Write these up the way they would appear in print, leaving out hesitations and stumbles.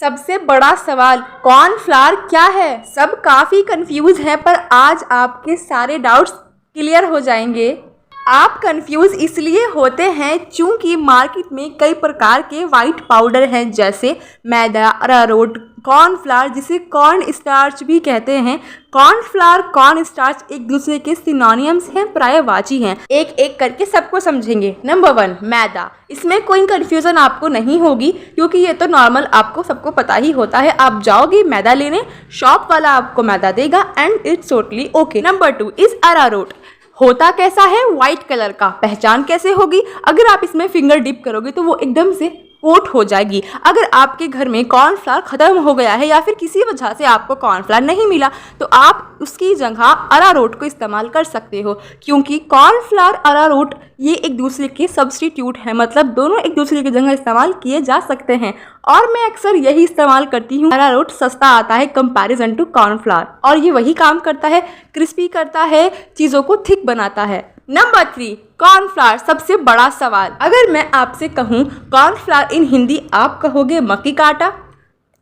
सबसे बड़ा सवाल, कॉर्नफ्लावर क्या है। सब काफ़ी कंफ्यूज हैं, पर आज आपके सारे डाउट्स क्लियर हो जाएंगे। आप कंफ्यूज इसलिए होते हैं क्योंकि मार्केट में कई प्रकार के वाइट पाउडर हैं, जैसे मैदा, अरारोट, कॉर्नफ्लावर जिसे कॉर्न स्टार्च भी कहते हैं। कॉर्नफ्लावर, कॉर्न स्टार्च एक दूसरे के सिनोनिम्स हैं, पर्यायवाची हैं। एक एक करके सबको समझेंगे। नंबर 1, मैदा। इसमें कोई कंफ्यूजन आपको नहीं होगी क्योंकि ये तो नॉर्मल आपको सबको पता ही होता है। आप जाओगे मैदा लेने, शॉप वाला आपको मैदा देगा and it's totally okay. Number 2 is arrowroot. होता कैसा है, व्हाइट कलर का। पहचान कैसे होगी, अगर आप इसमें फिंगर डिप करोगे तो वो एकदम से कोट हो जाएगी। अगर आपके घर में कॉर्नफ्लावर खत्म हो गया है या फिर किसी वजह से आपको कॉर्नफ्लावर नहीं मिला तो आप उसकी जगह अरारोट को इस्तेमाल कर सकते हो, क्योंकि कॉर्नफ्लावर, अरारोट ये एक दूसरे के सब्स्टिट्यूट हैं, मतलब दोनों एक दूसरे की जगह इस्तेमाल किए जा सकते हैं। और मैं अक्सर यही इस्तेमाल करती हूँ। अरारोट सस्ता आता है कंपैरिजन टू कॉर्नफ्लावर, और ये वही काम करता है, क्रिस्पी करता है, चीज़ों को थिक बनाता है। Number 3, cornflour. सबसे बड़ा सवाल, अगर मैं आपसे कहूँ कॉर्नफ्लावर इन हिंदी, आप कहोगे मक्की का आटा।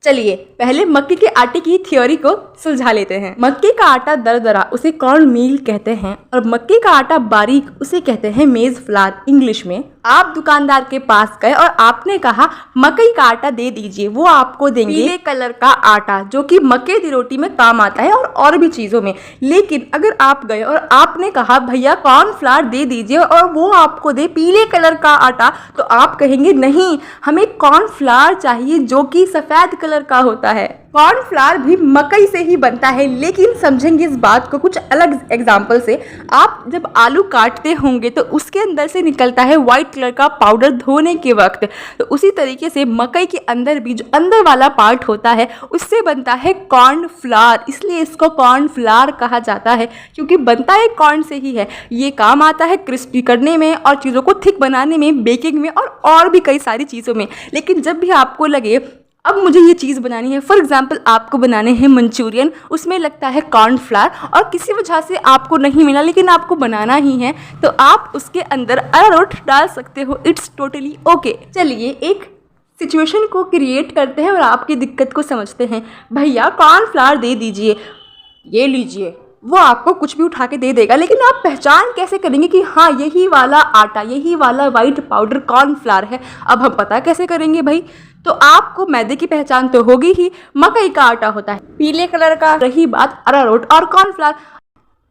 चलिए पहले मक्की के आटे की थ्योरी को सुलझा लेते हैं। मक्की का आटा दरदरा उसे कॉर्न मील कहते हैं, और मक्की का आटा बारीक उसे कहते हैं मेज फ्लावर इंग्लिश में। आप दुकानदार के पास गए और आपने कहा मकई का आटा दे दीजिए, वो आपको देंगे पीले कलर का आटा जो कि मक्के की रोटी में काम आता है और भी चीज़ों में। लेकिन अगर आप गए और आपने कहा भैया कॉर्नफ्लावर दे दीजिए और वो आपको दे पीले कलर का आटा, तो आप कहेंगे नहीं, हमें कॉर्नफ्लावर चाहिए जो कि सफ़ेद कलर का होता है। कॉर्नफ्लावर भी मकई से ही बनता है, लेकिन समझेंगे इस बात को कुछ अलग एग्जाम्पल से। आप जब आलू काटते होंगे तो उसके अंदर से निकलता है व्हाइट कलर का पाउडर धोने के वक्त, तो उसी तरीके से मकई के अंदर भी जो अंदर वाला पार्ट होता है उससे बनता है कॉर्नफ्लावर। इसलिए इसको कॉर्नफ्लावर कहा जाता है, क्योंकि बनता है कॉर्न से ही है। ये काम आता है क्रिस्पी करने में और चीज़ों को थिक बनाने में, बेकिंग में और भी कई सारी चीज़ों में। लेकिन जब भी आपको लगे अब मुझे ये चीज़ बनानी है, फॉर एग्जाम्पल आपको बनाने हैं मंचूरियन, उसमें लगता है कॉर्नफ्लावर और किसी वजह से आपको नहीं मिला लेकिन आपको बनाना ही है, तो आप उसके अंदर अरारोट डाल सकते हो। It's totally okay. चलिए एक सिचुएशन को क्रिएट करते हैं और आपकी दिक्कत को समझते हैं। भैया कॉर्नफ्लावर दे दीजिए, ये लीजिए। वो आपको कुछ भी उठा के दे देगा, लेकिन आप पहचान कैसे करेंगे कि हाँ यही वाला आटा, यही वाला वाइट पाउडर कॉर्नफ्लावर है। अब हम पता कैसे करेंगे भाई, तो आपको मैदे की पहचान तो होगी ही, मकई का आटा होता है पीले कलर का। रही बात अरारोट और कॉर्नफ्लावर,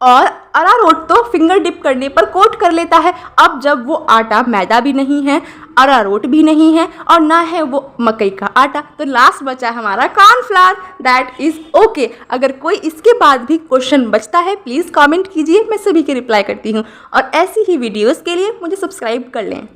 और अरारोट तो फिंगर डिप करने पर कोट कर लेता है। अब जब वो आटा मैदा भी नहीं है, अरारोट भी नहीं है और ना है वो मकई का आटा, तो लास्ट बचा हमारा कॉर्नफ्लावर। That is okay. अगर कोई इसके बाद भी क्वेश्चन बचता है प्लीज़ कमेंट कीजिए, मैं सभी के रिप्लाई करती हूँ। और ऐसी ही वीडियोस के लिए मुझे सब्सक्राइब कर लें।